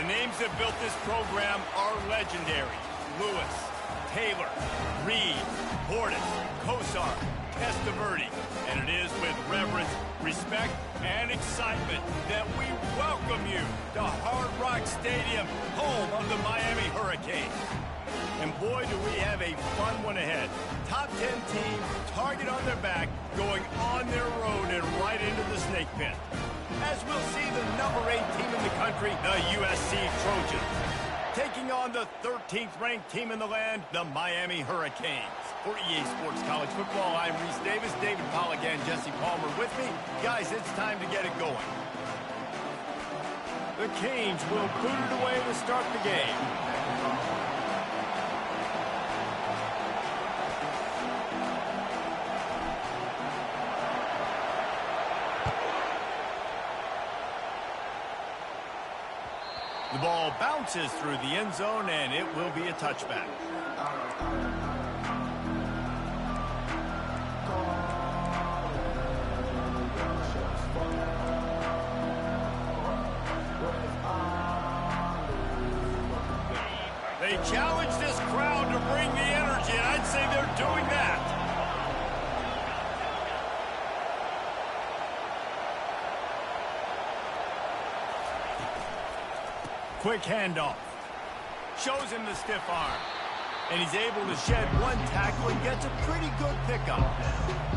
The names that built this program are legendary. Lewis, Taylor, Reed, Portis, Kosar, Testaverde. And it is with reverence, respect, and excitement that we welcome you to Hard Rock Stadium, home of the Miami Hurricanes. And boy, do we have a fun one ahead. Top 10 team, target on their back, going on their road and right into the snake pit. As we'll see the number 8 team in the country, the USC Trojans, taking on the 13th ranked team in the land, the Miami Hurricanes. For EA Sports College Football, I'm Reese Davis, David Pollack, and Jesse Palmer with me. Guys, it's time to get it going. The Canes will boot it away to start the game. The ball bounces through the end zone, and it will be a touchback. They challenge this crowd to bring the energy, and I'd say they're doing that. Quick handoff. Shows him the stiff arm. And he's able to shed one tackle and gets a pretty good pickup.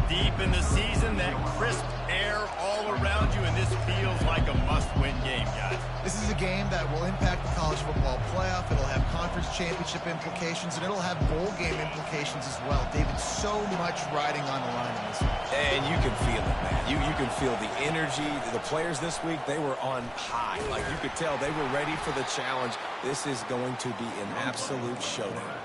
Deep in the season, that crisp air all around you, and this feels like a must-win game, guys. This is a game that will impact the college football playoff. It'll have conference championship implications, and it'll have bowl game implications as well. David, so much riding on the line in this one. And you can feel it, man. You can feel the energy. The players this week, they were on high. Like, you could tell they were ready for the challenge. This is going to be an absolute showdown.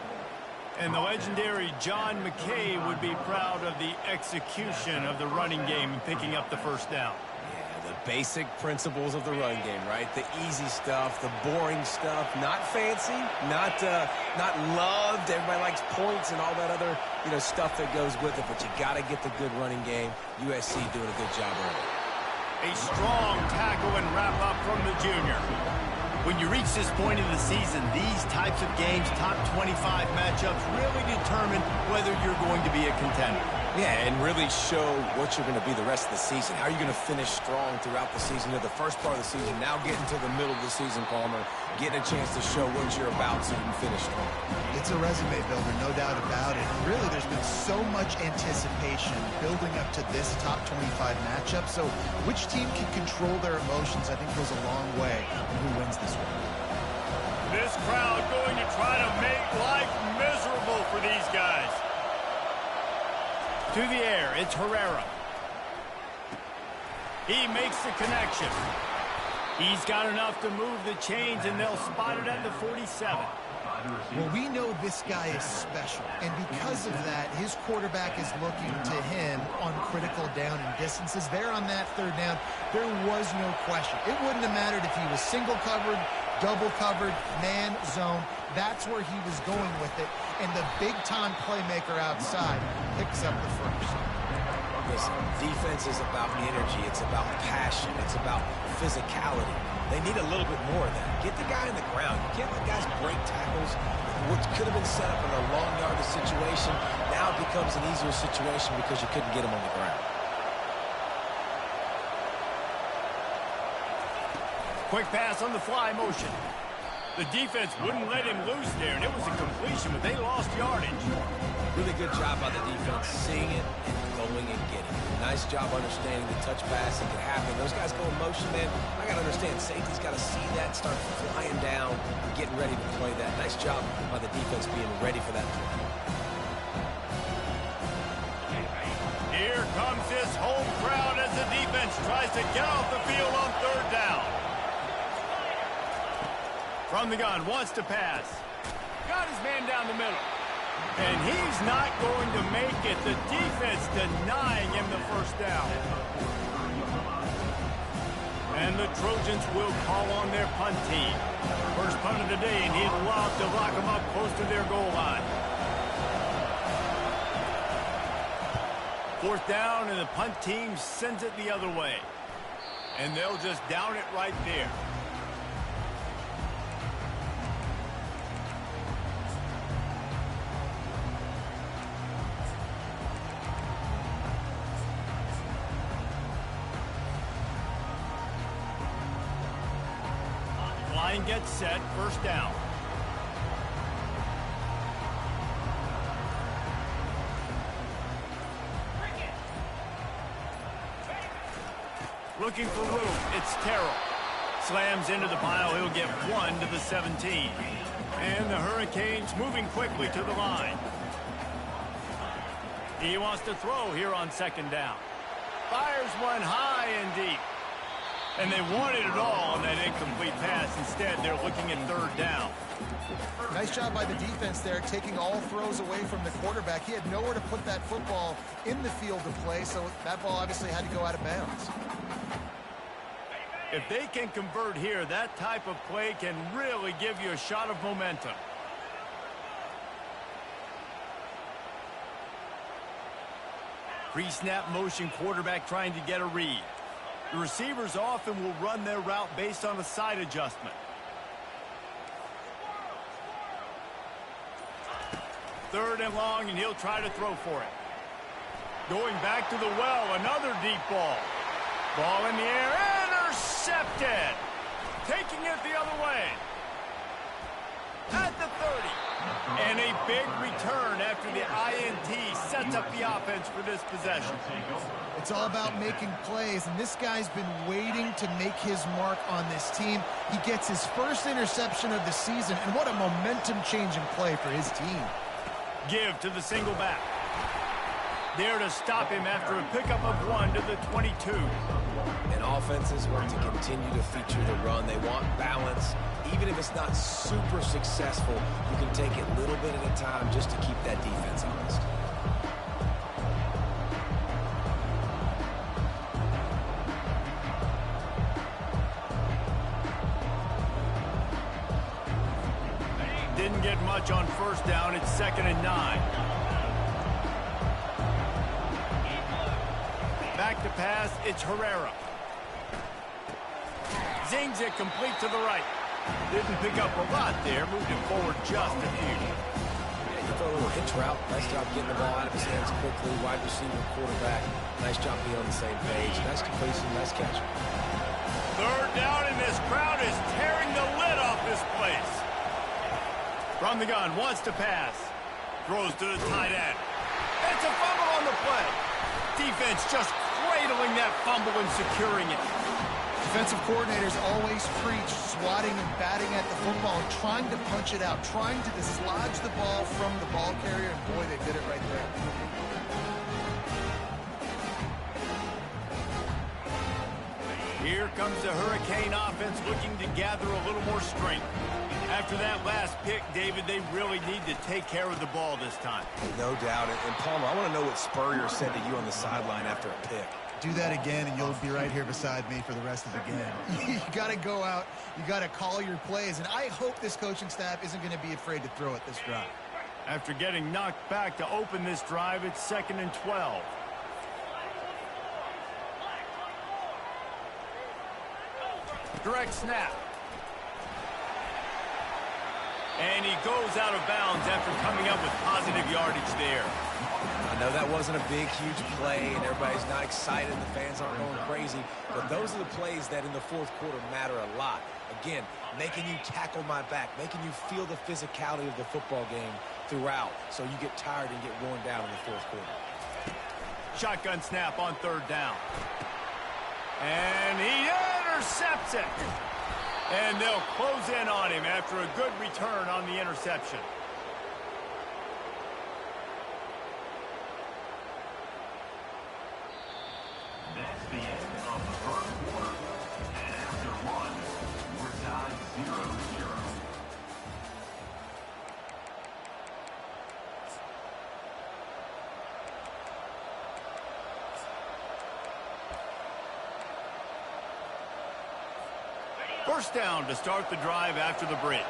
And the legendary John Ncaa would be proud of the execution of the running game and picking up the first down. Yeah, the basic principles of the run game, right? The easy stuff, the boring stuff, not fancy, not loved. Everybody likes points and all that other, stuff that goes with it, but you got to get the good running game. USC doing a good job of it. A strong tackle and wrap up from the junior. When you reach this point in the season, these types of games, top 25 matchups, really determine whether you're going to be a contender. Yeah, and really show what you're going to be the rest of the season. How are you going to finish strong throughout the season? The first part of the season, now getting to the middle of the season, Palmer, getting a chance to show what you're about so you can finish strong. It's a resume builder, no doubt about it. Really, there's been so much anticipation building up to this top 25 matchup. So which team can control their emotions, I think, goes a long way in who wins this one. This crowd going to try to make life miserable for these guys. To the air, it's Herrera. He makes the connection. He's got enough to move the chains, and they'll spot it at the 47. Well, we know this guy is special, and because of that, his quarterback is looking to him on critical down and distances. There on that third down, there was no question. It wouldn't have mattered if he was single covered, double covered, man, zone. That's where he was going with it, and the big-time playmaker outside picks up the first. Listen, defense is about energy. It's about passion. It's about physicality. They need a little bit more of that. Get the guy in the ground. You can't let guys break tackles. What could have been set up in a long yardage situation now becomes an easier situation because you couldn't get him on the ground. Quick pass on the fly motion. The defense wouldn't let him loose there, and it was a completion, but they lost yardage. Really good job by the defense, seeing it and going and getting it. Nice job understanding the touch pass that could happen. Those guys go in motion, man. I got to understand, safety's got to see that, start flying down, and getting ready to play that. Nice job by the defense being ready for that play. Here comes his home crowd as the defense tries to get off the field on third down. From the gun, wants to pass. Got his man down the middle. And he's not going to make it. The defense denying him the first down. And the Trojans will call on their punt team. First punt of the day, and he'd love to lock them up close to their goal line. Fourth down, and the punt team sends it the other way. And they'll just down it right there. Line gets set, first down. Looking for room, it's Terrell. Slams into the pile, he'll get 1 to the 17. And the Hurricanes moving quickly to the line. He wants to throw here on second down. Fires one high and deep. And they wanted it all on that incomplete pass. Instead, they're looking at third down. Nice job by the defense there, taking all throws away from the quarterback. He had nowhere to put that football in the field to play, so that ball obviously had to go out of bounds. If they can convert here, that type of play can really give you a shot of momentum. Pre-snap motion, quarterback trying to get a read. The receivers often will run their route based on a side adjustment. Third and long, and he'll try to throw for it. Going back to the well, another deep ball. Ball in the air, intercepted. Taking it the other way. At the 30. And a big return after the INT sets up the offense for this possession. It's all about making plays, and this guy's been waiting to make his mark on this team. He gets his first interception of the season, and what a momentum-changing play for his team. Give to the single back. There to stop him after a pickup of 1 to the 22. And offenses want to continue to feature the run. They want balance. Even if it's not super successful, you can take it little bit at a time just to keep that defense honest. Didn't get much on first down. It's 2nd and 9. Back to pass, it's Herrera. Zings it complete to the right. Didn't pick up a lot there, moved it forward just a few. Yeah, you throw a little hitch route. Nice job getting the ball out of his hands quickly. Wide receiver, quarterback. Nice job being on the same page. Nice completion, nice catch. Third down, and this crowd is tearing the lid off this place. From the gun, wants to pass. Throws to the tight end. It's a fumble on the play. Defense just cradling that fumble and securing it. Defensive coordinators always preach swatting and batting at the football, trying to punch it out, trying to dislodge the ball from the ball carrier, and boy, they did it right there. Here comes the Hurricane offense looking to gather a little more strength. After that last pick, David, they really need to take care of the ball this time. No doubt. And Palmer, I want to know what Spurrier said to you on the sideline after a pick. Do that again, and you'll be right here beside me for the rest of the game. You got to go out. You got to call your plays, and I hope this coaching staff isn't going to be afraid to throw it this drive. After getting knocked back to open this drive, it's 2nd and 12. Direct snap. And he goes out of bounds after coming up with positive yardage there. I know that wasn't a big, huge play, and everybody's not excited. The fans aren't going crazy. But those are the plays that in the fourth quarter matter a lot. Again, making you tackle my back, making you feel the physicality of the football game throughout, so you get tired and get worn down in the fourth quarter. Shotgun snap on third down. And he intercepts it. And they'll close in on him after a good return on the interception. That's the end of the first quarter. And after one, we're tied 0-0. First down to start the drive after the break.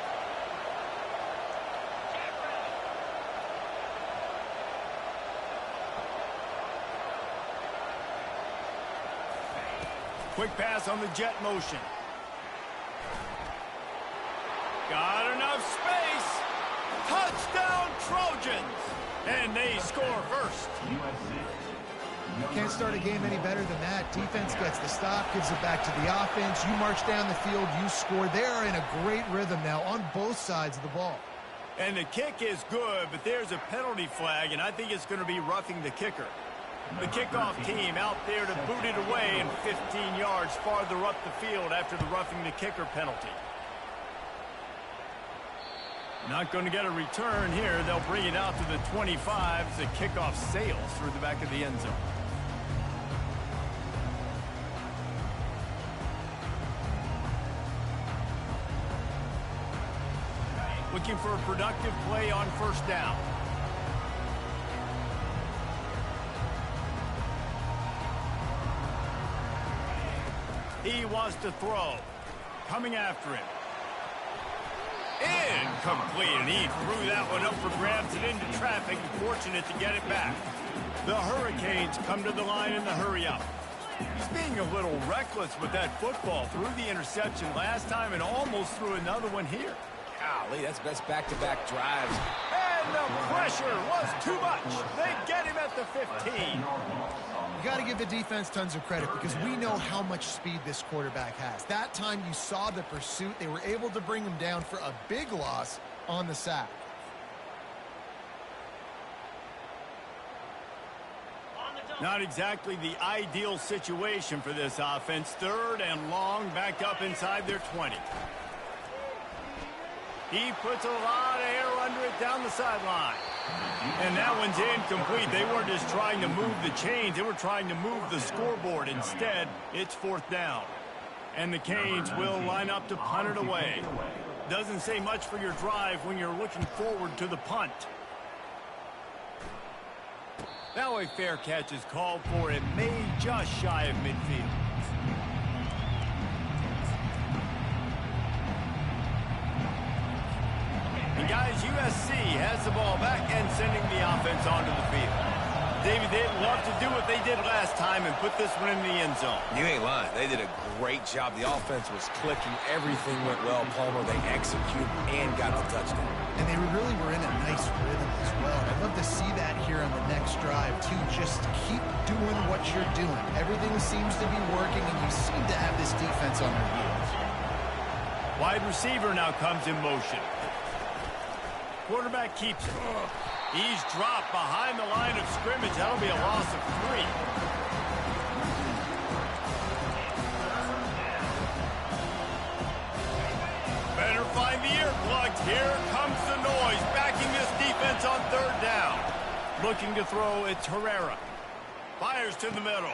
Quick pass on the jet motion. Got enough space. Touchdown Trojans. And they score first. Can't start a game any better than that. Defense gets the stop, gives it back to the offense. You march down the field, you score. They are in a great rhythm now on both sides of the ball. And the kick is good, but there's a penalty flag, and I think it's going to be roughing the kicker. The kickoff team out there to boot it away and 15 yards farther up the field after the roughing the kicker penalty. Not going to get a return here. They'll bring it out to the 25 as the kickoff sails through the back of the end zone. Looking for a productive play on first down. He wants to throw. Coming after him. Incomplete, and he threw that one up for grabs and into traffic. Fortunate to get it back. The Hurricanes come to the line in the hurry-up. He's being a little reckless with that football. Threw the interception last time and almost threw another one here. Golly, that's best back-to-back drives. And the pressure was too much. They get him at the 15. You got to give the defense tons of credit because we know how much speed this quarterback has. That time you saw the pursuit. They were able to bring him down for a big loss on the sack. Not exactly the ideal situation for this offense. Third and long, backed up inside their 20. He puts a lot of air under it down the sideline. And that one's incomplete. They weren't just trying to move the chains. They were trying to move the scoreboard. Instead, it's fourth down. And the Canes will line up to punt it away. Doesn't say much for your drive when you're looking forward to the punt. Now a fair catch is called for. It made just shy of midfield. And guys, USC has the ball back and sending the offense onto the field. David, they'd love to do what they did last time and put this one in the end zone. You ain't lying. They did a great job. The offense was clicking. Everything went well, Palmer. They executed and got the touchdown. And they really were in a nice rhythm as well. I'd love to see that here on the next drive, too. Just keep doing what you're doing. Everything seems to be working, and you seem to have this defense on their heels. Wide receiver now comes in motion. Quarterback keeps it. He's dropped behind the line of scrimmage. That'll be a loss of 3. Better find the earplugs. Here comes the noise. Backing this defense on third down. Looking to throw, it's Herrera. Fires to the middle.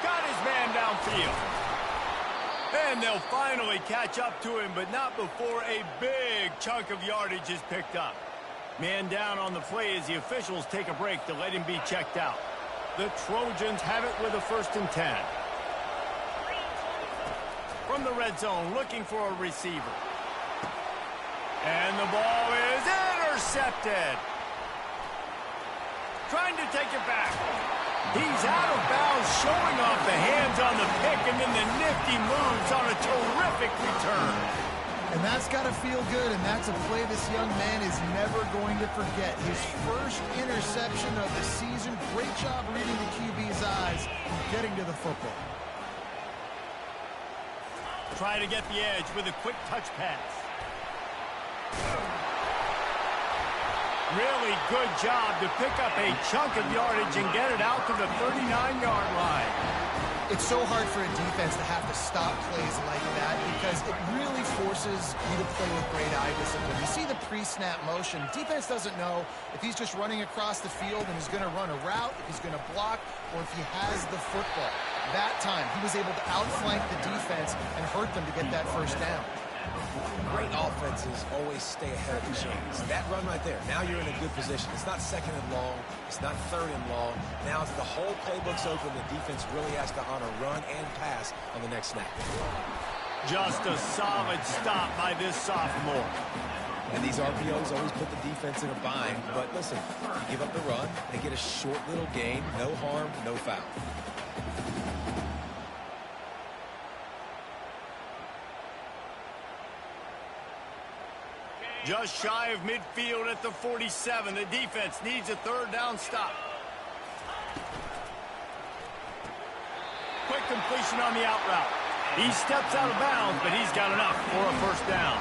Got his man downfield. And they'll finally catch up to him, but not before a big chunk of yardage is picked up. Man down on the play as the officials take a break to let him be checked out. The Trojans have it with a 1st and 10. From the red zone, looking for a receiver. And the ball is intercepted. Trying to take it back. He's out of bounds, showing off the hands on the pick, and then the nifty moves on a terrific return. And that's got to feel good, and that's a play this young man is never going to forget. His first interception of the season. Great job reading the QB's eyes and getting to the football. Try to get the edge with a quick touch pass. Really good job to pick up a chunk of yardage and get it out to the 39-yard line. It's so hard for a defense to have to stop plays like that because it really forces you to play with great eye discipline. You see the pre-snap motion. Defense doesn't know if he's just running across the field and he's going to run a route, if he's going to block, or if he has the football. That time, he was able to outflank the defense and hurt them to get that first down. Great offenses always stay ahead of the chains. That run right there, now you're in a good position. It's not 2nd and long. It's not 3rd and long. Now as the whole playbook's open, the defense really has to honor run and pass on the next snap. Just a solid stop by this sophomore. And these RPOs always put the defense in a bind. But listen, you give up the run, they get a short little gain. No harm, no foul. Just shy of midfield at the 47. The defense needs a 3rd down stop. quick completion on the out route. He steps out of bounds, but he's got enough for a first down.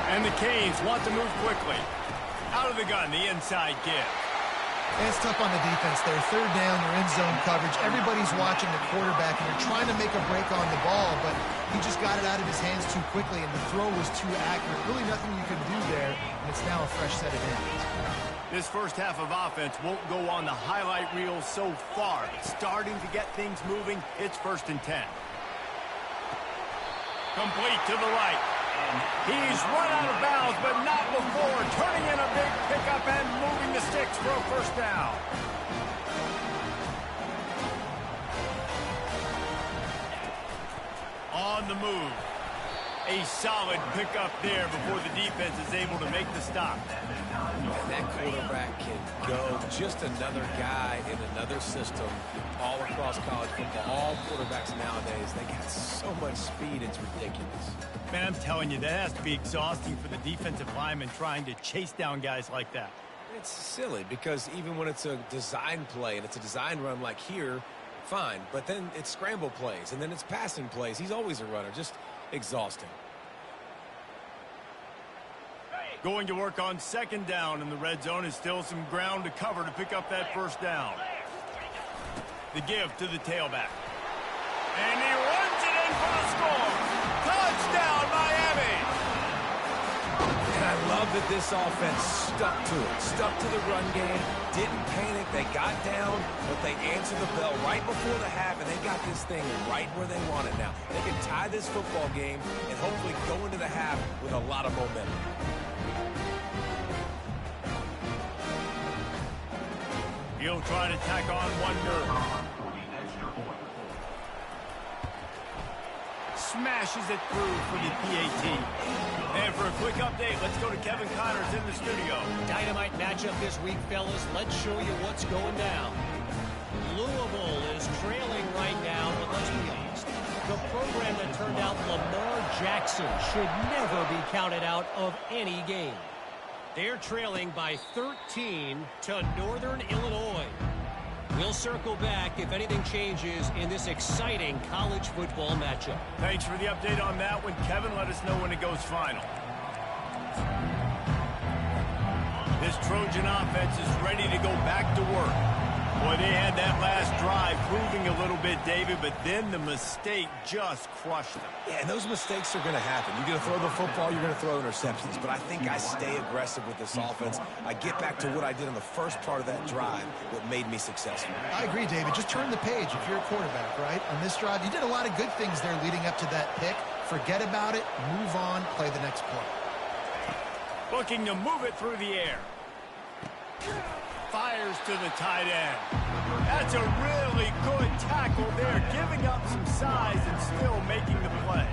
And the Canes want to move quickly. Out of the gun, the inside give. And it's tough on the defense there. Third down, they're in zone coverage. Everybody's watching the quarterback, and they're trying to make a break on the ball, but he just got it out of his hands too quickly, and the throw was too accurate. Really nothing you can do there, and it's now a fresh set of downs. This first half of offense won't go on the highlight reel so far, but starting to get things moving. It's 1st and 10. Complete to the right. He's run out of bounds, but not before turning in a big pickup and moving the sticks for a first down. On the move. A solid pickup there before the defense is able to make the stop. And that quarterback can go. Just another guy in another system all across college football. All quarterbacks nowadays, they got so much speed, it's ridiculous. Man, I'm telling you, that has to be exhausting for the defensive lineman trying to chase down guys like that. It's silly because even when it's a design play and it's a design run like here, fine. But then it's scramble plays and then it's passing plays. He's always a runner. Just exhausting. Going to work on 2nd down, and the red zone is still some ground to cover to pick up that first down. The give to the tailback. And he runs it in for the score. Touchdown, Miami! And I love that this offense stuck to it. Stuck to the run game. Didn't panic. They got down, but they answered the bell right before the half, and they got this thing right where they want it now. They can tie this football game and hopefully go into the half with a lot of momentum. He'll try to tack on one more. Smashes it through for the PAT. And for a quick update, let's go to Kevin Connors in the studio. Dynamite matchup this week, fellas. Let's show you what's going down. Louisville is trailing right now, but let's be honest. The program that turned out Lamar Jackson should never be counted out of any game. They're trailing by 13 to Northern Illinois. We'll circle back if anything changes in this exciting college football matchup. Thanks for the update on that one, Kevin. Let us know when it goes final. This Trojan offense is ready to go back to work. Boy, they had that last drive proving a little bit, David, but then the mistake just crushed them. Yeah, and those mistakes are going to happen. You're going to throw the football, you're going to throw interceptions. But I think I stay aggressive with this offense. I get back to what I did in the first part of that drive that made me successful. I agree, David. Just turn the page if you're a quarterback, right? On this drive, you did a lot of good things there leading up to that pick. Forget about it, move on, play the next play. Looking to move it through the air. Fires to the tight end. That's a really good tackle there, giving up some size and still making the play.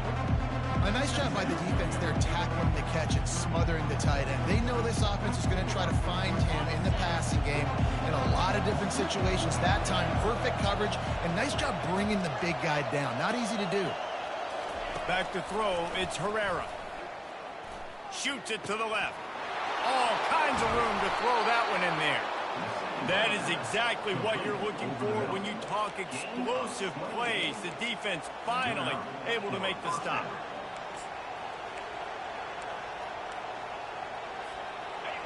A nice job by the defense there, tackling the catch and smothering the tight end. They know this offense is going to try to find him in the passing game in a lot of different situations. That time, perfect coverage, and nice job bringing the big guy down. Not easy to do. Back to throw, it's Herrera. Shoots it to the left. All kinds of room to throw that one in there. That is exactly what you're looking for when you talk explosive plays. The defense finally able to make the stop.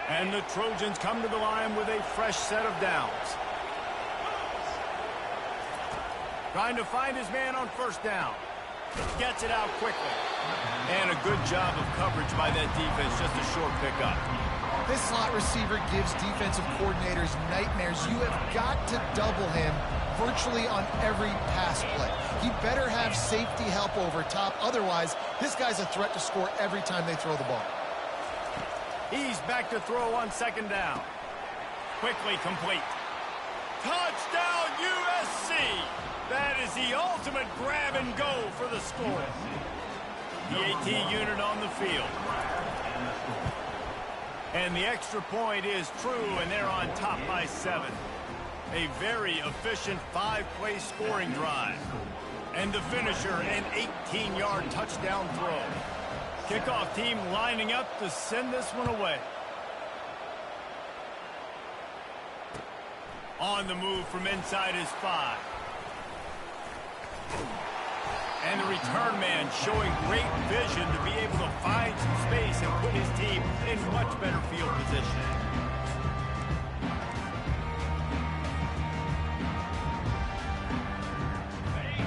And the Trojans come to the line with a fresh set of downs. Trying to find his man on first down. Gets it out quickly. And a good job of coverage by that defense. Just a short pickup. This slot receiver gives defensive coordinators nightmares. You have got to double him virtually on every pass play. He better have safety help over top. Otherwise, this guy's a threat to score every time they throw the ball. He's back to throw on 2nd down. Quickly complete. Touchdown USC! That is the ultimate grab and go for the score. The AT unit on the field. And the extra point is true, and they're on top by 7. A very efficient 5-play scoring drive. And the finisher, an 18-yard touchdown throw. Kickoff team lining up to send this one away. On the move from inside his 5. And the return man showing great vision to be able to find some space and put his team in much better field position.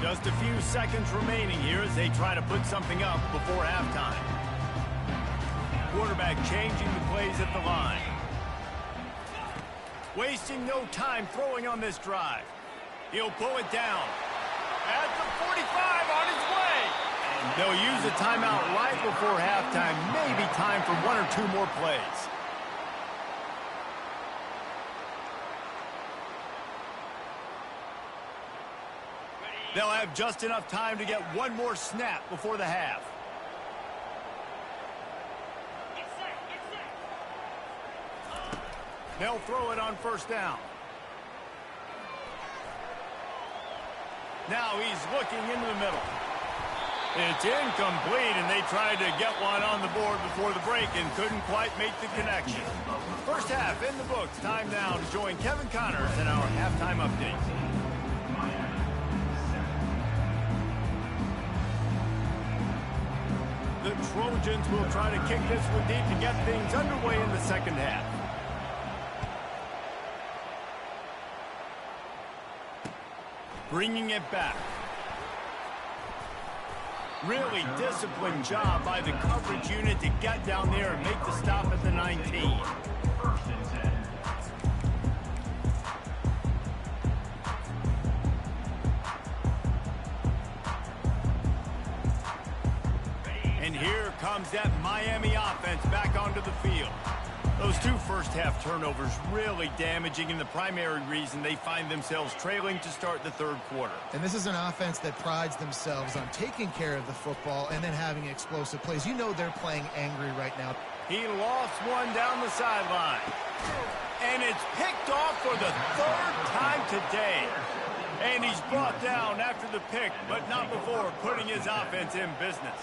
Just a few seconds remaining here as they try to put something up before halftime. Quarterback changing the plays at the line. Wasting no time throwing on this drive. He'll pull it down. At the 45 on his way. And they'll use a timeout right before halftime. Maybe time for one or two more plays. They'll have just enough time to get one more snap before the half. They'll throw it on first down. Now he's looking into the middle. It's incomplete, and they tried to get one on the board before the break and couldn't quite make the connection. First half in the books. Time now to join Kevin Connors in our halftime update. The Trojans will try to kick this one deep to get things underway in the second half. Bringing it back. Really disciplined job by the coverage unit to get down there and make the stop at the 19. And here comes that Miami offense back onto the field. Those two first-half turnovers really damaging, and the primary reason they find themselves trailing to start the third quarter. And this is an offense that prides themselves on taking care of the football and then having explosive plays. You know they're playing angry right now. He lost one down the sideline. And it's picked off for the third time today. And he's brought down after the pick, but not before putting his offense in business.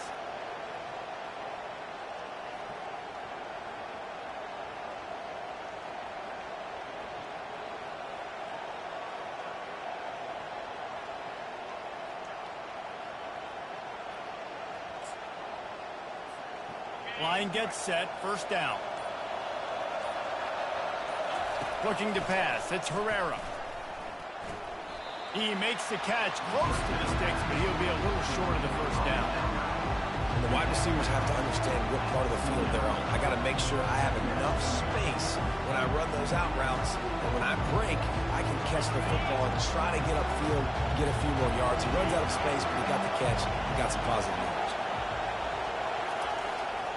Line gets set, first down. Looking to pass, it's Herrera. He makes the catch close to the sticks, but he'll be a little short of the first down. And the wide receivers have to understand what part of the field they're on. I got to make sure I have enough space when I run those out routes, and when I break, I can catch the football and try to get upfield, get a few more yards. He runs out of space, but he got the catch. He got some positive yards.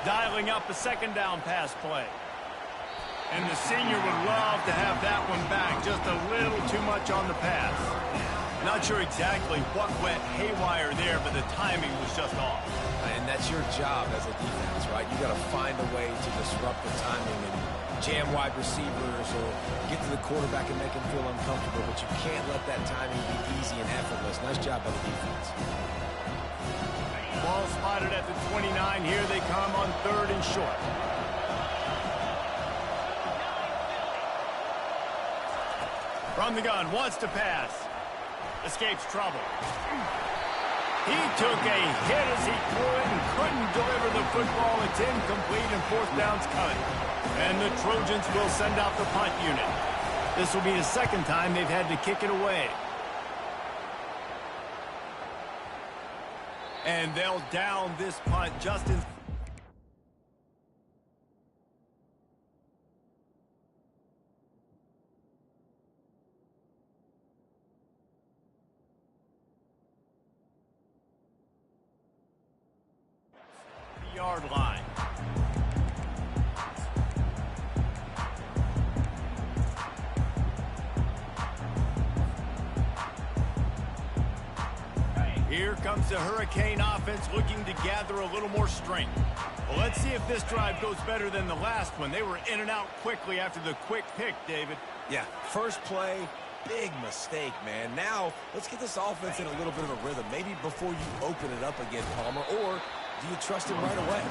Dialing up a second down pass play. And the senior would love to have that one back. Just a little too much on the pass. Not sure exactly what went haywire there, but the timing was just off. And that's your job as a defense, right? You got to find a way to disrupt the timing and jam wide receivers or get to the quarterback and make him feel uncomfortable, but you can't let that timing be easy and effortless. Nice job by the defense. Ball spotted at the 29. Here they come on third and short. From the gun, wants to pass. Escapes trouble. He took a hit as he threw it and couldn't deliver the football. It's incomplete and fourth down's cut. And the Trojans will send out the punt unit. This will be the second time they've had to kick it away. And they'll down this punt just in... yard line. Here comes the Hurricane offense looking to gather a little more strength. Well, let's see if this drive goes better than the last one. They were in and out quickly after the quick pick, David. Yeah, first play, big mistake, man. Now, let's get this offense in a little bit of a rhythm. Maybe before you open it up again, Palmer, or do you trust him right away?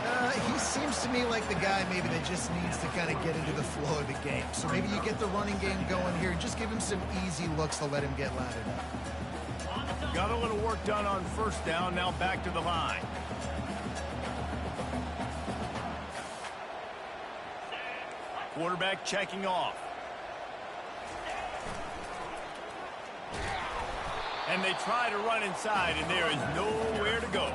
He seems to me like the guy maybe that just needs to kind of get into the flow of the game. So maybe you get the running game going here and just give him some easy looks to let him get lathered up. Got a little work done on first down, now back to the line. Quarterback checking off. And they try to run inside, and there is nowhere to go.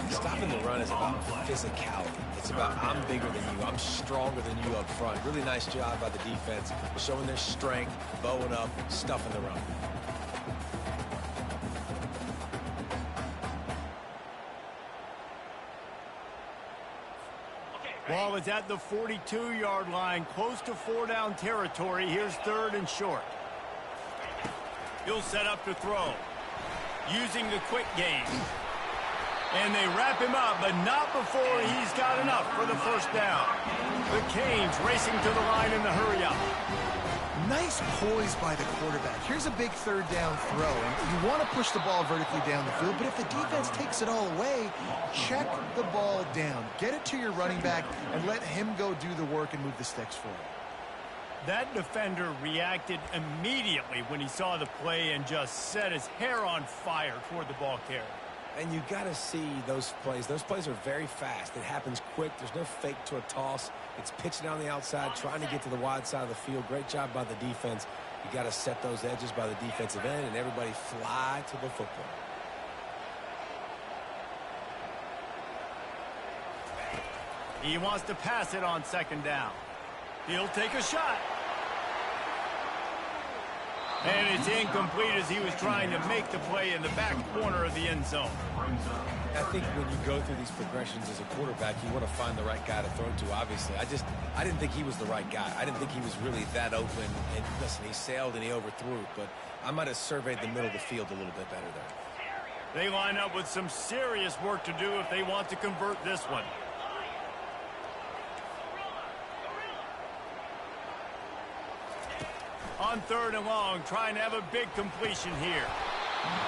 Stopping the run is about physicality. It's about I'm bigger than you, I'm stronger than you up front. Really nice job by the defense, showing their strength, bowing up, stuffing the run. Ball is at the 42-yard line, close to 4-down territory. Here's 3rd and short. He'll set up to throw, using the quick game. And they wrap him up, but not before he's got enough for the first down. The Canes racing to the line in the hurry-up. Nice poise by the quarterback. Here's a big 3rd down throw. And you want to push the ball vertically down the field, but if the defense takes it all away, check the ball down. Get it to your running back and let him go do the work and move the sticks for you. That defender reacted immediately when he saw the play and just set his hair on fire toward the ball carrier. And you got to see those plays. Those plays are very fast. It happens quick. There's no fake to a toss. It's pitching down the outside, trying to get to the wide side of the field. Great job by the defense. You got to set those edges by the defensive end, and everybody fly to the football. He wants to pass it on 2nd down. He'll take a shot. And it's incomplete as he was trying to make the play in the back corner of the end zone. I think when you go through these progressions as a quarterback, you want to find the right guy to throw to, obviously. I didn't think he was the right guy. I didn't think he was really that open. And listen, he sailed and he overthrew it, but I might have surveyed the middle of the field a little bit better there. They line up with some serious work to do if they want to convert this one. On 3rd and long, trying to have a big completion here.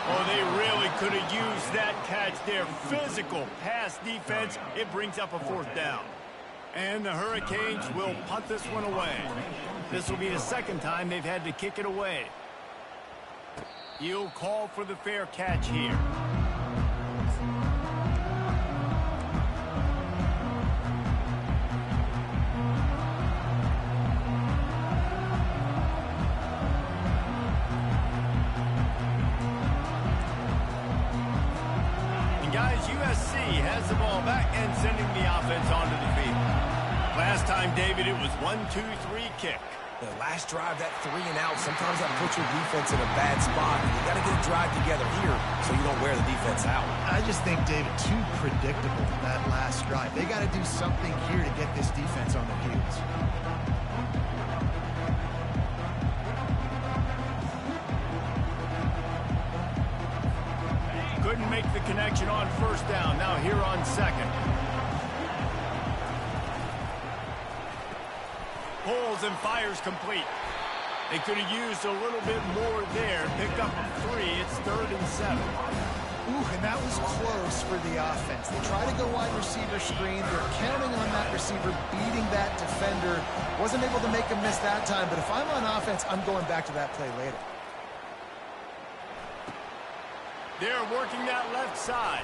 Oh, they really could have used that catch there. Physical pass defense. It brings up a 4th down. And the Hurricanes will punt this one away. This will be the 2nd time they've had to kick it away. He'll call for the fair catch here. Has the ball back and sending the offense onto the field. Last time, David, it was 1-2-3 kick. The last drive, that 3 and out, sometimes that puts your defense in a bad spot. You got to get a drive together here so you don't wear the defense out. I just think, David, too predictable that last drive. They got to do something here to get this defense on their heels. Couldn't make the connection on 1st down. Now here on 2nd. Pulls and fires complete. They could have used a little bit more there. Picked up 3. It's 3rd and 7. Ooh, and that was close for the offense. They try to go wide receiver screen. They're counting on that receiver beating that defender. Wasn't able to make him miss that time, but if I'm on offense, I'm going back to that play later. They're working that left side.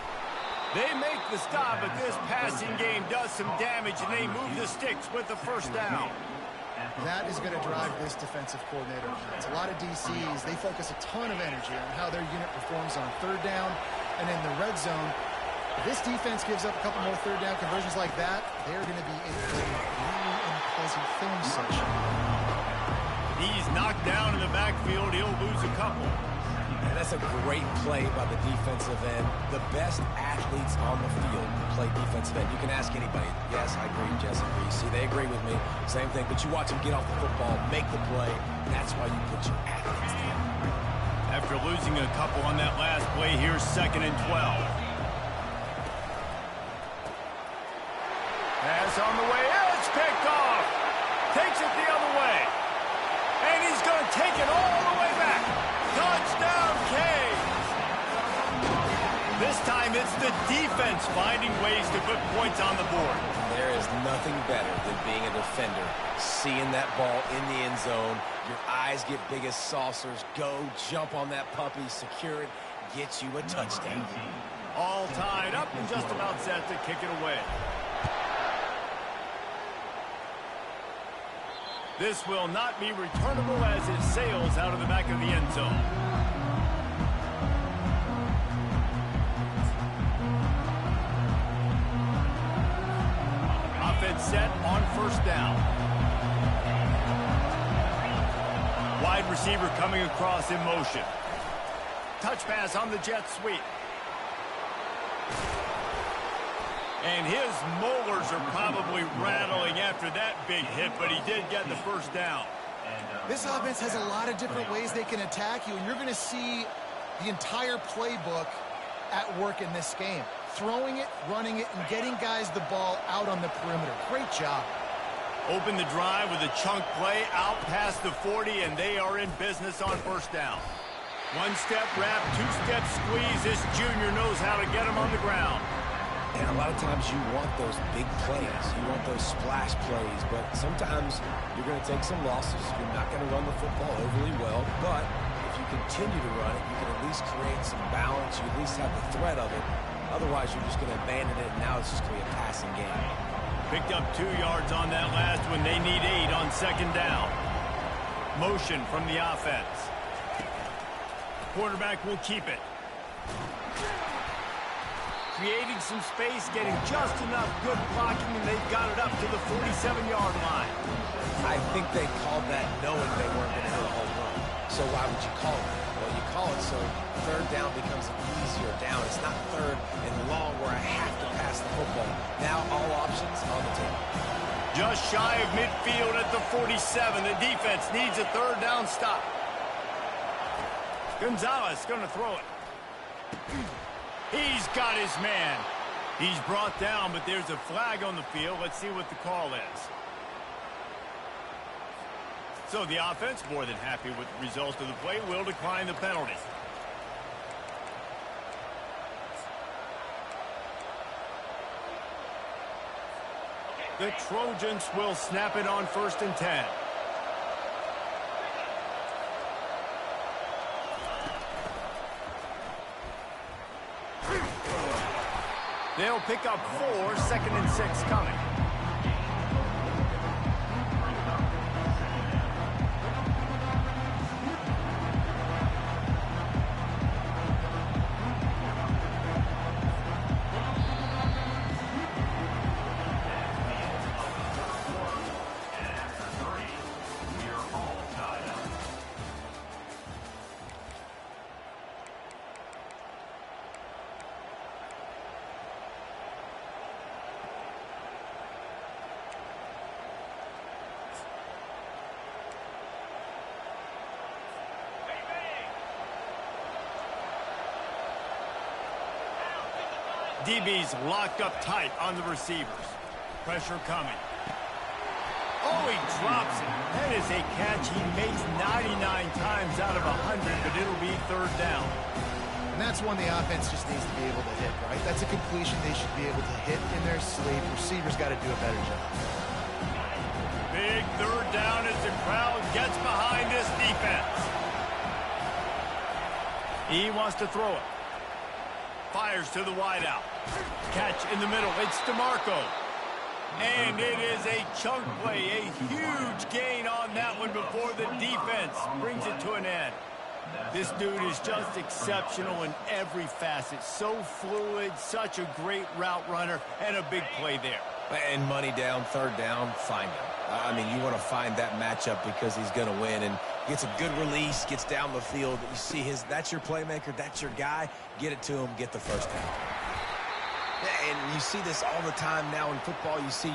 They make the stop, but this passing game does some damage, and they move the sticks with the 1st down. That is going to drive this defensive coordinator nuts. A lot of DCs, they focus a ton of energy on how their unit performs on 3rd down and in the red zone. If this defense gives up a couple more 3rd down conversions like that, they're going to be in for a really unpleasant film session. He's knocked down in the backfield. He'll lose a couple. And that's a great play by the defensive end. The best athletes on the field play defensive end. You can ask anybody. Yes, I agree, Jesse Reese. See, they agree with me. Same thing. But you watch them get off the football, make the play. That's why you put your athletes there. After losing a couple on that last play, here's 2nd and 12. Pass on the way. It's picked off. Takes it the other way. And he's going to take it all the way back. Touchdown, Canes! This time, it's the defense finding ways to put points on the board. There is nothing better than being a defender. Seeing that ball in the end zone, your eyes get big as saucers. Go, jump on that puppy, secure it, get you a touchdown. All tied up and just about set to kick it away. This will not be returnable as it sails out of the back of the end zone. Offense set on first down. Wide receiver coming across in motion. Touch pass on the jet sweep. And his molars are probably rattling after that big hit, but he did get the first down. This offense has a lot of different ways they can attack you, and you're going to see the entire playbook at work in this game. Throwing it, running it, and getting guys the ball out on the perimeter. Great job. Open the drive with a chunk play out past the 40, and they are in business on first down. One-step wrap, two-step squeeze. This junior knows how to get him on the ground. And a lot of times you want those big plays. You want those splash plays. But sometimes you're going to take some losses. You're not going to run the football overly well. But if you continue to run it, you can at least create some balance. You at least have the threat of it. Otherwise, you're just going to abandon it, and now it's just going to be a passing game. Picked up 2 yards on that last one. They need 8 on second down. Motion from the offense. Quarterback will keep it. Creating some space, getting just enough good blocking, and they've got it up to the 47-yard line. I think they called that knowing they weren't going to hit a home run. So why would you call it? Well, you call it so third down becomes an easier down. It's not third and long where I have to pass the football. Now all options on the table. Just shy of midfield at the 47. The defense needs a third down stop. Gonzalez going to throw it. He's got his man. He's brought down, but there's a flag on the field. Let's see what the call is. So the offense, more than happy with the result of the play, will decline the penalty. The Trojans will snap it on 1st and 10. They'll pick up 4, 2nd and 6 coming. DB's locked up tight on the receivers. Pressure coming. Oh, he drops it. That is a catch he makes 99 times out of 100, but it'll be third down. And that's one the offense just needs to be able to hit, right? That's a completion they should be able to hit in their sleep. Receivers got to do a better job. Big third down as the crowd gets behind this defense. He wants to throw it. Fires to the wideout. Catch in the middle. It's DeMarco. And it is a chunk play. A huge gain on that one before the defense brings it to an end. This dude is just exceptional in every facet. So fluid, such a great route runner, and a big play there. And money down, third down, find him. I mean, you want to find that matchup because he's going to win. And gets a good release, gets down the field. You see that's your playmaker, that's your guy. Get it to him, get the first down. And you see this all the time now in football. You see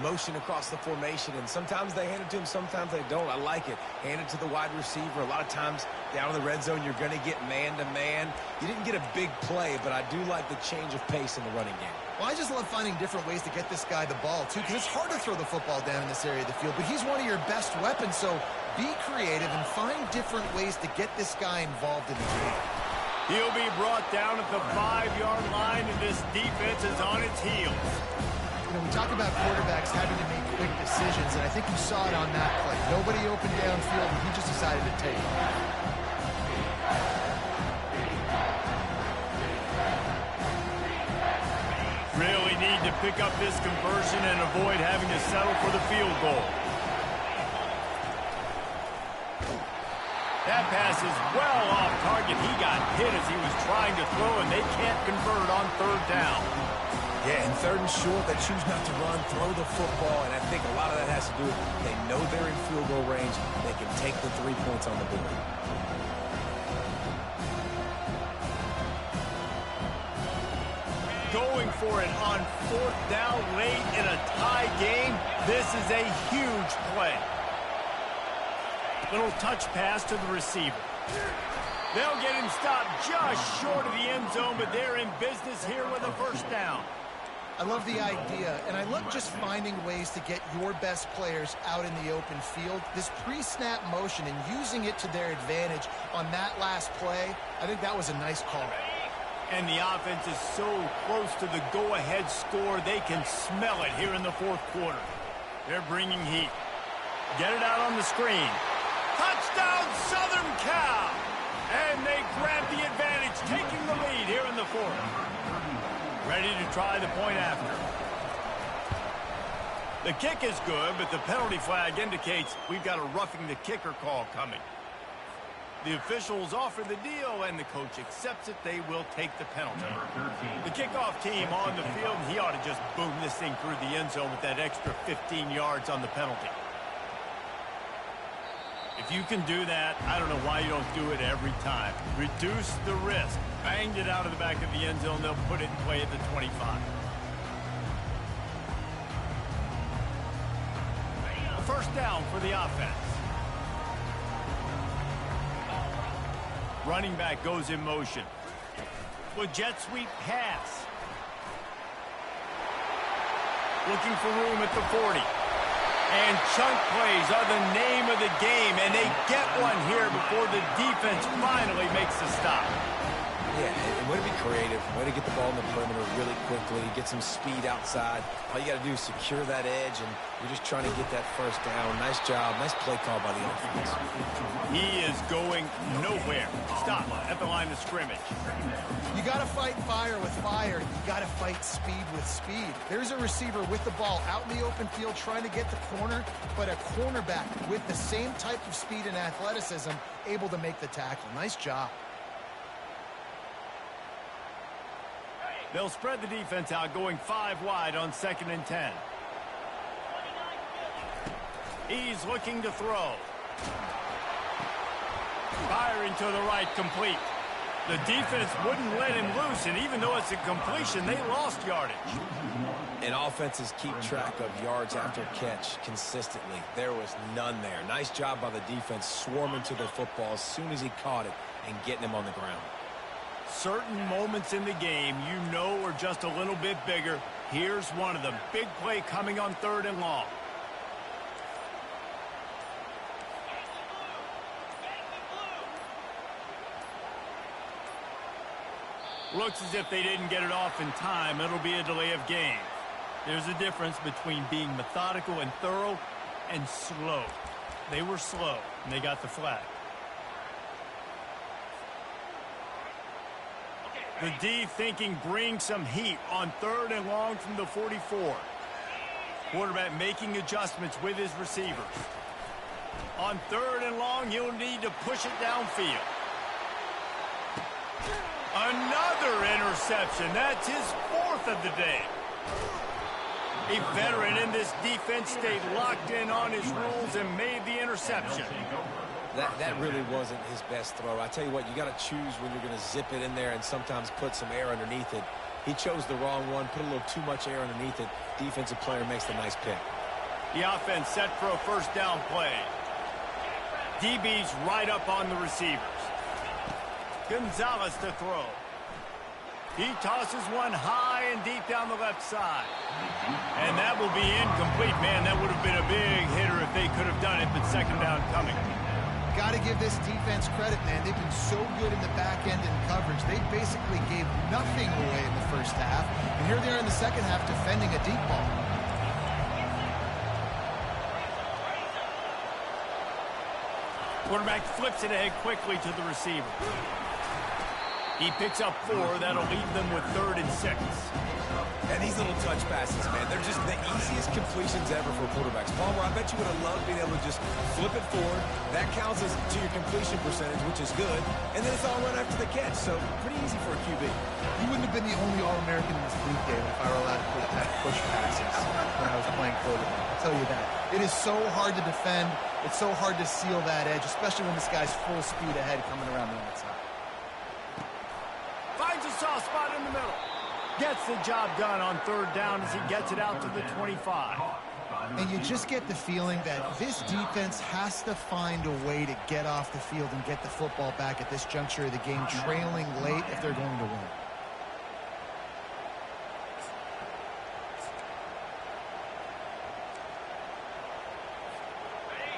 motion across the formation, and sometimes they hand it to him, sometimes they don't. I like it. Hand it to the wide receiver. A lot of times down in the red zone, you're going to get man-to-man. You didn't get a big play, but I do like the change of pace in the running game. Well, I just love finding different ways to get this guy the ball, too, because it's hard to throw the football down in this area of the field, but he's one of your best weapons, so be creative and find different ways to get this guy involved in the game. He'll be brought down at the 5-yard line, and this defense is on its heels. You know, we talk about quarterbacks having to make quick decisions, and I think you saw it on that play. Nobody opened downfield, and he just decided to take off. Really need to pick up this conversion and avoid having to settle for the field goal. That pass is well off target. He got hit as he was trying to throw, and they can't convert on 3rd down. Yeah, and 3rd and short, they choose not to run, throw the football, and I think a lot of that has to do with they know they're in field goal range. They can take the 3 points on the board. Going for it on 4th down late in a tie game. This is a huge play. Little touch pass to the receiver. They'll get him stopped just short of the end zone, but they're in business here with a 1st down. I love the idea, and I love just finding ways to get your best players out in the open field. This pre-snap motion and using it to their advantage on that last play, I think that was a nice call. And the offense is so close to the go-ahead score, they can smell it here in the 4th quarter. They're bringing heat. Get it out on the screen. Touchdown, Southern Cal! And they grab the advantage, taking the lead here in the 4th. Ready to try the point after. The kick is good, but the penalty flag indicates we've got a roughing the kicker call coming. The officials offer the deal, and the coach accepts it. They will take the penalty. The kickoff team on the field, and he ought to just boom this thing through the end zone with that extra 15 yards on the penalty. If you can do that, I don't know why you don't do it every time. Reduce the risk. Banged it out of the back of the end zone. They'll put it in play at the 25. A 1st down for the offense. Running back goes in motion. With jet sweep pass. Looking for room at the 40. And chunk plays are the name of the game, and they get one here before the defense finally makes the stop. Yeah, and way to be creative, way to get the ball in the perimeter really quickly, get some speed outside. All you got to do is secure that edge, and you're just trying to get that 1st down. Nice job, nice play call by the offense. He is going nowhere. Stop at the line of scrimmage. You got to fight fire with fire. You got to fight speed with speed. There's a receiver with the ball out in the open field trying to get the corner, but a cornerback with the same type of speed and athleticism able to make the tackle. Nice job. They'll spread the defense out, going 5 wide on 2nd and 10. He's looking to throw. Firing to the right, complete. The defense wouldn't let him loose, and even though it's a completion, they lost yardage. And offenses keep track of yards after catch consistently. There was none there. Nice job by the defense swarming to the football as soon as he caught it and getting him on the ground. Certain moments in the game you know are just a little bit bigger. Here's one of them. Big play coming on 3rd and long. Looks as if they didn't get it off in time. It'll be a delay of game. There's a difference between being methodical and thorough and slow. They were slow, and they got the flag. The D thinking bring some heat on 3rd and long from the 44. Quarterback making adjustments with his receivers. On 3rd and long, he'll need to push it downfield. Another interception. That's his 4th of the day. A veteran in this defense stayed locked in on his rules and made the interception. That really wasn't his best throw. I tell you what, you got to choose when you're going to zip it in there and sometimes put some air underneath it. He chose the wrong one, put a little too much air underneath it. Defensive player makes the nice pick. The offense set for a 1st down play. DB's right up on the receivers. Gonzalez to throw. He tosses one high and deep down the left side. And that will be incomplete. Man, that would have been a big hitter if they could have done it, but 2nd down coming. Got to give this defense credit, man. They've been so good in the back end in coverage. They basically gave nothing away in the first half. And here they are in the second half defending a deep ball. Quarterback flips it ahead quickly to the receiver. He picks up 4. That'll leave them with 3rd and 6. And these little touch passes, man, they're just the easiest completions ever for quarterbacks. Palmer, I bet you would have loved being able to just flip it forward. That counts as to your completion percentage, which is good. And then it's all run after the catch, so pretty easy for a QB. You wouldn't have been the only All-American in this league game if I were allowed to push passes when I was playing quarterback. I'll tell you that. It is so hard to defend. It's so hard to seal that edge, especially when this guy's full speed ahead coming around the outside. Finds a soft spot in the middle. Gets the job done on 3rd down as he gets it out to the 25. And you just get the feeling that this defense has to find a way to get off the field and get the football back at this juncture of the game, trailing late if they're going to win.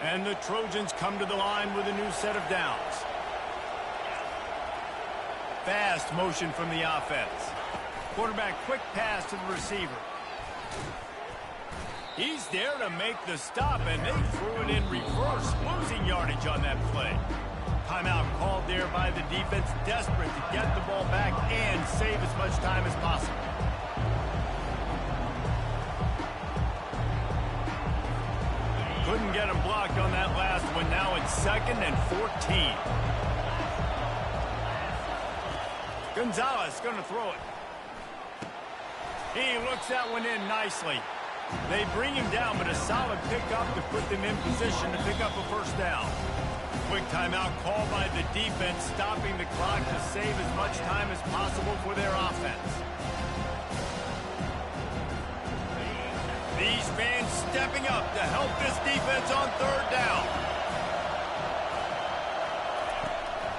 And the Trojans come to the line with a new set of downs. Fast motion from the offense. Quarterback quick pass to the receiver. He's there to make the stop, and they threw it in reverse, losing yardage on that play. Timeout called there by the defense, desperate to get the ball back and save as much time as possible. Couldn't get him blocked on that last one. Now it's 2nd and 14. Gonzalez going to throw it. He looks that one in nicely. They bring him down, but a solid pickup to put them in position to pick up a 1st down. Quick timeout called by the defense, stopping the clock to save as much time as possible for their offense. These fans stepping up to help this defense on 3rd down.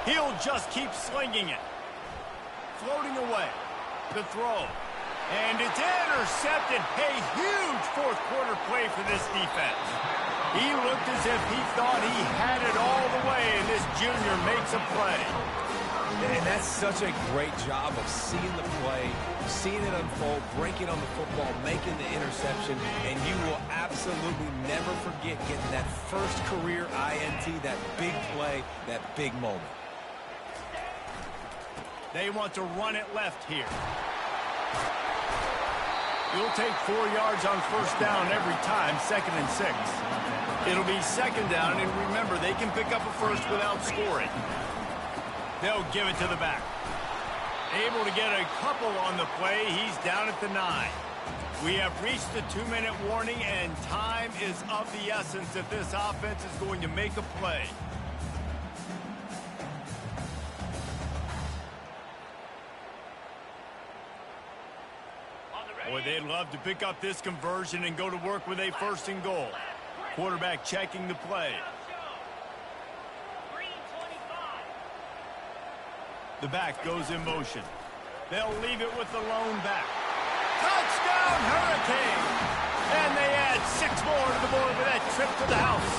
He'll just keep slinging it. Floating away. The throw. And it's intercepted. A huge 4th quarter play for this defense. He looked as if he thought he had it all the way, and this junior makes a play. And that's such a great job of seeing the play, seeing it unfold, breaking on the football, making the interception, and you will absolutely never forget getting that first career INT, that big play, that big moment. They want to run it left here. You'll take 4 yards on 1st down every time, 2nd and 6. It'll be 2nd down, and remember, they can pick up a 1st without scoring. They'll give it to the back. Able to get a couple on the play. He's down at the 9. We have reached the 2-minute warning, and time is of the essence if this offense is going to make a play. Boy, they'd love to pick up this conversion and go to work with a 1st and goal. Quarterback checking the play. The back goes in motion. They'll leave it with the lone back. Touchdown, Hurricane! And they add 6 more to the board with that trip to the house.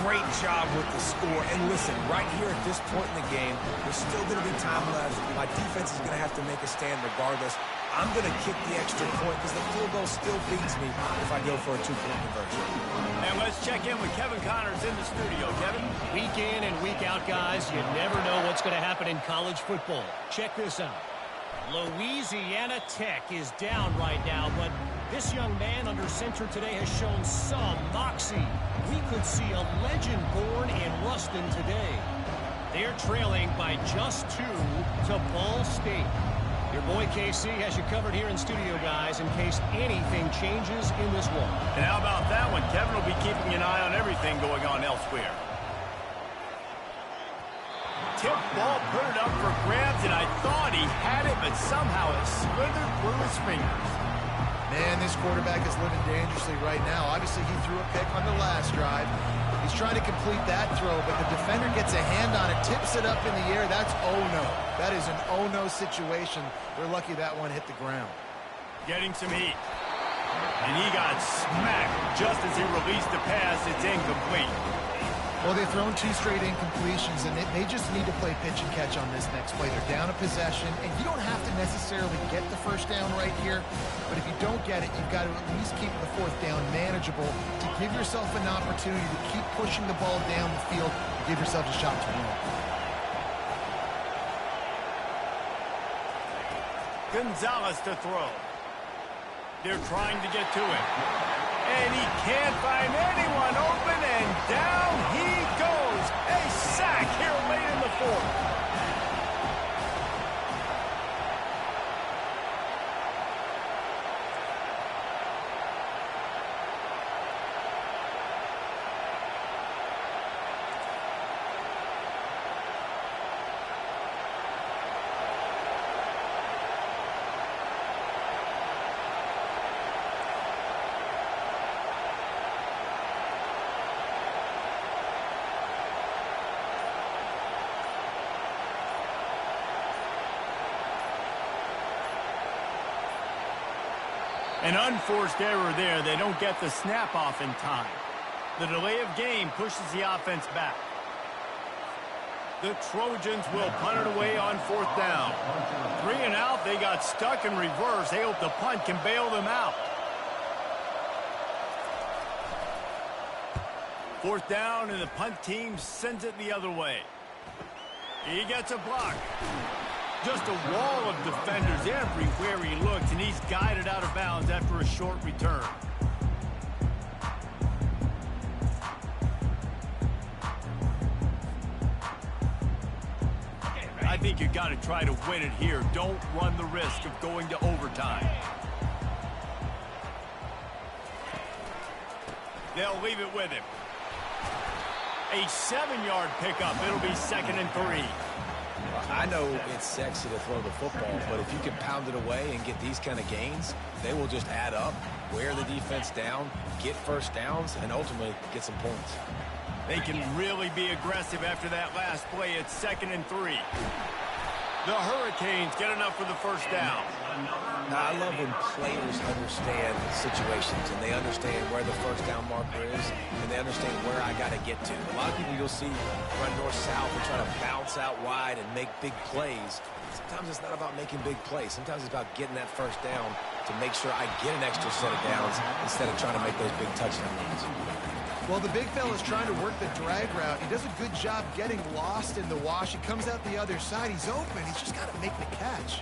Great job with the score. And listen, right here at this point in the game, there's still going to be time left. My defense is going to have to make a stand regardless. I'm going to kick the extra point because the field goal still beats me if I go for a 2-point conversion. And let's check in with Kevin Connors in the studio. Kevin? Week in and week out, guys, you never know what's going to happen in college football. Check this out. Louisiana Tech is down right now, but this young man under center today has shown some moxie. We could see a legend born in Ruston today. They're trailing by just 2 to Ball State. Your boy KC has you covered here in studio, guys, in case anything changes in this one. And how about that one? Kevin will be keeping an eye on everything going on elsewhere. Tip ball, put it up for grabs, and I thought he had it, but somehow it slithered through his fingers. Man, this quarterback is living dangerously right now. Obviously, he threw a pick on the last drive. He's trying to complete that throw, but the defender gets a hand on it, tips it up in the air. That's oh-no. That is an oh-no situation. They're lucky that one hit the ground. Getting some heat. And he got smacked just as he released the pass. It's incomplete. Well, they've thrown 2 straight incompletions, and they just need to play pitch and catch on this next play. They're down a possession, and you don't have to necessarily get the first down right here, but if you don't get it, you've got to at least keep the 4th down manageable to give yourself an opportunity to keep pushing the ball down the field and give yourself a shot to win. Gonzalez to throw. They're trying to get to him. And he can't find anyone open, and down he goes. A sack here late in the 4th. An unforced error there. They don't get the snap off in time. The delay of game pushes the offense back. The Trojans will punt it away on 4th down. 3 and out. They got stuck in reverse. They hope the punt can bail them out. 4th down, and the punt team sends it the other way. He gets a block. Just a wall of defenders everywhere he looks, and he's guided out of bounds after a short return. I think you got to try to win it here. Don't run the risk of going to overtime. They'll leave it with him. A 7-yard pickup. It'll be 2nd and 3. I know it's sexy to throw the football, but if you can pound it away and get these kind of gains, they will just add up, wear the defense down, get first downs, and ultimately get some points. They can really be aggressive after that last play. It's 2nd and 3. The Hurricanes get enough for the first down. Now, I love when players understand situations and they understand where the first down marker is and they understand where I got to get to. A lot of people you'll see run north-south and try to bounce out wide and make big plays. Sometimes it's not about making big plays. Sometimes it's about getting that first down to make sure I get an extra set of downs instead of trying to make those big touchdown runs. Well, the big fella's trying to work the drag route. He does a good job getting lost in the wash. He comes out the other side. He's open. He's just got to make the catch.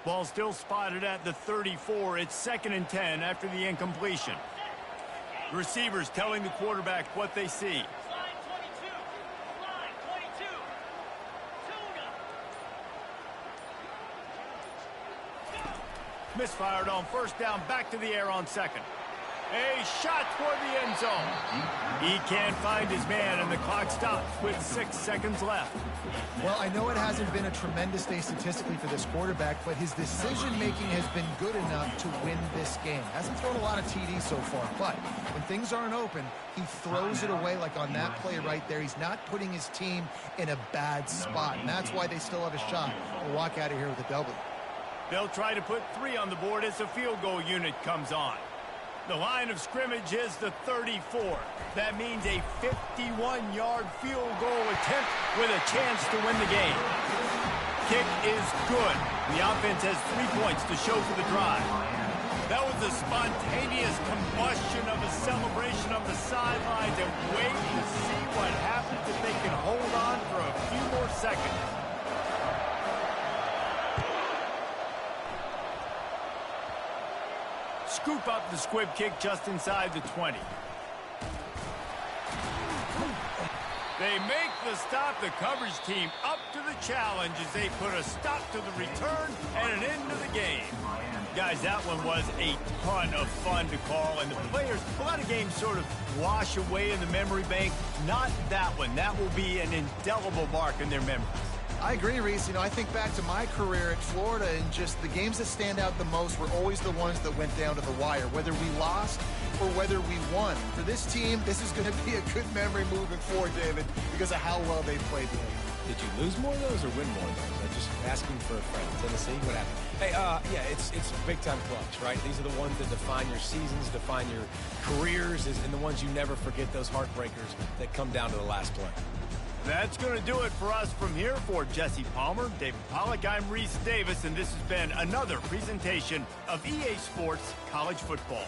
Ball still spotted at the 34. It's 2nd and 10 after the incompletion. Receivers telling the quarterback what they see. Misfired on 1st down, back to the air on 2nd. A shot toward the end zone. He can't find his man, and the clock stops with 6 seconds left. Well, I know it hasn't been a tremendous day statistically for this quarterback, but his decision-making has been good enough to win this game. Hasn't thrown a lot of TDs so far, but when things aren't open, he throws it away like on that play right there. He's not putting his team in a bad spot, and that's why they still have a shot to walk out of here with a W. They'll try to put 3 on the board as the field goal unit comes on. The line of scrimmage is the 34. That means a 51-yard field goal attempt with a chance to win the game. Kick is good. The offense has 3 points to show for the drive. That was a spontaneous combustion of a celebration on the sidelines, and wait to see what happens if they can hold on for a few more seconds. Scoop up the squib kick just inside the 20. They make the stop. The coverage team up to the challenge as they put a stop to the return and an end to the game. Guys, that one was a ton of fun to call, and the players, a lot of games sort of wash away in the memory bank. Not that one. That will be an indelible mark in their memory. I agree, Reese. I think back to my career at Florida, and just the games that stand out the most were always the ones that went down to the wire, whether we lost or whether we won. For this team, this is going to be a good memory moving forward, David, because of how well they played today. Did you lose more of those or win more of those? I'm just asking for a friend. Tennessee, what happened? Hey, yeah, it's big-time clutch, right? These are the ones that define your seasons, define your careers, and the ones you never forget, those heartbreakers that come down to the last play. That's going to do it for us from here. For Jesse Palmer, David Pollack, I'm Reese Davis, and this has been another presentation of EA Sports College Football.